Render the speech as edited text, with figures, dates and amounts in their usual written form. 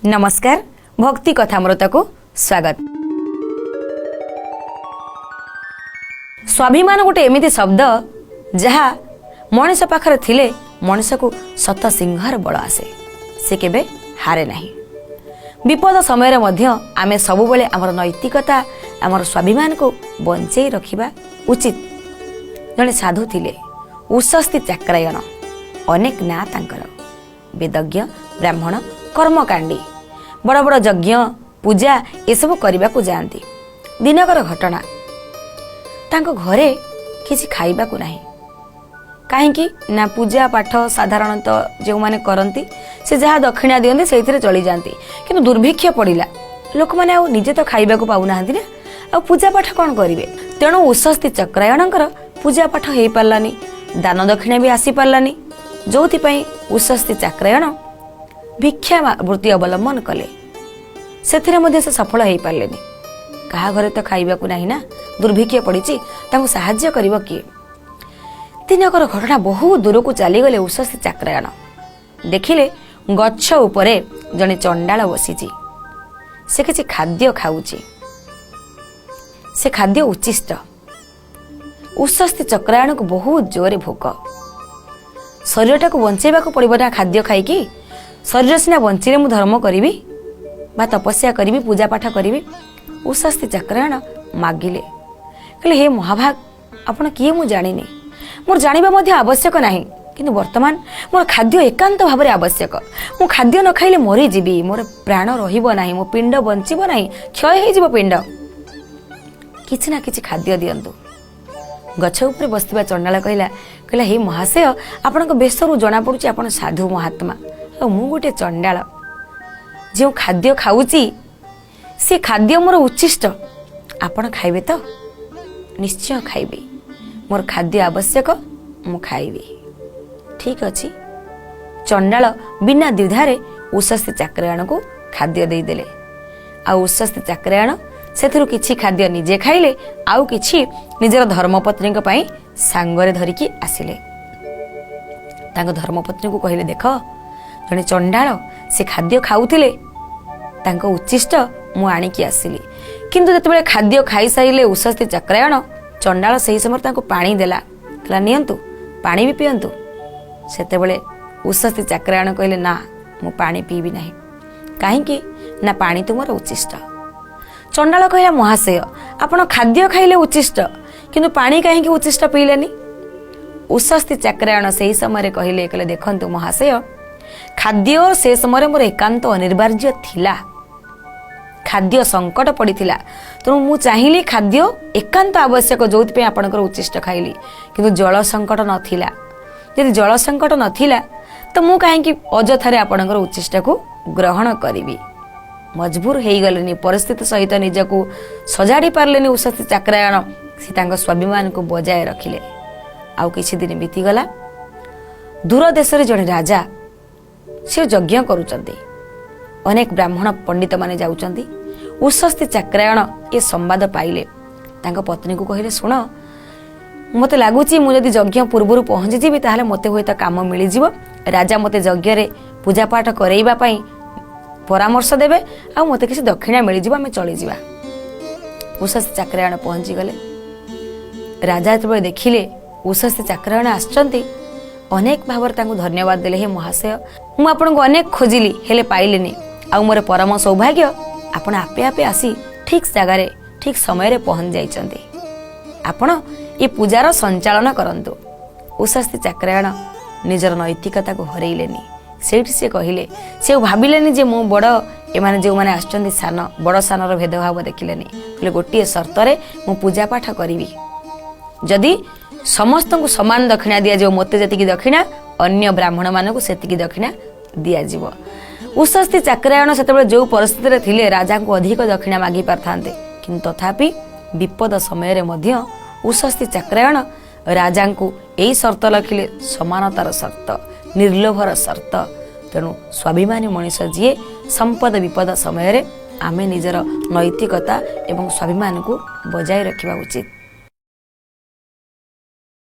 नमस्कार भक्ति कथामृत को स्वागत। स्वाभिमान गोटे एमिति शब्द जहा मनीष पाखरे थिले मनीष को सत सिंहार बल आसे से केबे हारे नहीं। विपद समय मध्य आमे सबु बेले आमर नैतिकता आमर स्वाभिमान को बंचई रखिबा उचित। जने साधु थिले उषस्ति चाक्रायण अनेक ना तांकर वेदज्ञ ब्राह्मण कर्मकांडी बड़ बड़ यज्ञ पूजा ये सब करने को जाती। दिनकर घटना तांको घरे किसी खाइबा को नहीं कहीं ना पूजा पाठ साधारणतः जो माने करती से जहाँ दक्षिणा दियंती से चली जाती कि दुर्भिक्ष पड़ा लोक मैंने निजे तो खाइबा को पाऊना ना आ पूजा पाठ कौन करेंगे। तेणु उषस्ति चक्रायणकर पूजा पाठ हो पारानी दान दक्षिणा भी आसी पारानी जो उषस्ति चक्रायण भिक्षा वृत्ति अवलंबन कले से सफल हो पारे। क्या घरे तो खाइबा को नहीं ना दुर्भिक्ष पड़ी साहाय्य करिवो किए। दिनकर घटना बहुत दूर को चलीगले उषस्ति चक्रायण देखिले गच्छ उपरे जने चंडाल बसी से किसी खाद्य खाऊची से खाद्य उच्चिष्ट। उषस्ति चक्रायण को बहुत जोरे भोक शरीरटा को बंचेबा को पड़ो ना खाद्य खाई शरीर सीना बंचिले मु धर्म करी बा तपस्या करी पूजा पाठ करी। उषस्ति चक्रायण मागिले कहले हे महाभाग आपण किए मु जानी मोर जानिबा मध्य आवश्यक नहीं किंतु वर्तमान मोर खाद्य एकांत भाव आवश्यक। मु खाद्य न खाइले मरी जीवी मोर प्राण रहिबो नाही मो पिंड बंचिबो नाही क्षय हे जीवो पिंड किछि ना किछि खाद्य दियंतु। गछ उपरे बसथिबा चंडाल कहला हे महाशय आपणक बेशरू जना पड़ुछि आपण साधु महात्मा आ मु गोटे चंडाल जो खाद्य खाऊची से खाद्य मोर उच्चिष्ट आपण खाइबे तो निश्चय खाइबे मोर खाद्य आवश्यक मु खाइबे। ठीक अच्छी चंडाल बिना द्विधारे उषस्ति चक्रायण को खाद्य दे देले आ उषस्ति चक्रायण सेथिरु किछि खाद्य निजे खाइले आउ किछि निजर धर्मपत्नी पई सांगरे धरिकी आसिले। तांको धर्मपत्नी को कहले देख जने चंडाल से खाद्य खाउथिले तांको उच्चिष्ट मु आनिकी आसिली किंतु जतबेले खाद्य खाई साइले उषस्ति चक्रायण चंडाल सही समय तांको पानी देला कहला नियंतु पानी भी पियंतु। सेतेबेले उषस्ति चक्रायण कहले ना मु पानी पीबी नाही काहेकि ना पानी तुमर उच्चिष्ट। चंडाल कहला महाशय आपण खाद्य खाइले उच्चिष्ट किंतु पानी काहेकि उच्चिष्ट पीलेनी। उषस्ति चक्रायण सही समय कहले कहले देखंतु महाशय खाद्य से समय मोर एकांत अनिवार्य थिला खाद्य संकट पड़ीथिला तेणु मु चाहिली खाद्य एकांत आवश्यक जो आपणकर उच्चिष्ट खाइली किंतु जल संकट नथिला। यदि जल संकट नथिला तो मु काहेकि अजथारे आपणकर उच्चिष्ट को ग्रहण करिवि। मजबूर हो गलेनी परिस्थिति सहित निजको सजाड़ी पारलेनी उषस्ति चक्रायण से तांको स्वाभिमान को बजाय रखिले। आउ किछि दिन बीतीगला दूर देश रे जड़े राजा से यज्ञ करुचंती अनेक ब्राह्मण पंडित माने जाउचंती। उषस्ति चक्रायण ये संवाद पाइले तांको पत्नी को कहले सुन मते लागुची मु जदि यज्ञ पूर्वरु पहुंची जीवी ताहले मते होय त काम मिली जीवो। राजा मते यज्ञ रे पूजा पाठ करैबा पई परामर्श देबे आ मते किसी दक्षिणा मिली जीवो आमे चली जीवा। उषस्ति चक्रायण पहुंची गले राजा जब देखिले उषस्ति चक्रायण आछंती अनेक भाव धन्यवाद देले हे महाशय मु आपन को अनेक खोजिली हेले पाइलेनी आ मोर परम सौभाग्य आपण आपे आपे आसी ठीक जगार ठीक समय पहुंच जाइचंती। आपण ये पूजार संचालन करंतु। उषस्ति चक्रायण निजर नैतिकता को हरैलेनी सेठी से कहले से भाबिलेनी जे मु बड़ एमाने जो माने आछंती सान बड़ सानर भेदभाव देखिलेनी कहले गोटिए शर्त रे मु पूजा पाठ करिवि जदि समस्त को समान दक्षिणा दिया जाओ मते जतिकी दक्षिणा अन्य ब्राह्मण मानक सेतिकी दक्षिणा दिया जीवो। उषस्ति चक्रायण सेतेबेले जो परिस्थिति रे थिले राजा को अधिक दक्षिणा मागी पारथांते किंतु तथापि विपद समय रे मध्य उषस्ति चक्रायण राजा को एई शर्त लखिले समानतार शर्त निर्लोभर शर्त। तेणु स्वाभिमानी मनीष जीए संपद विपद समय रे आमे निजर नैतिकता एवं स्वाभिमान को बजाय रखिबा उचित।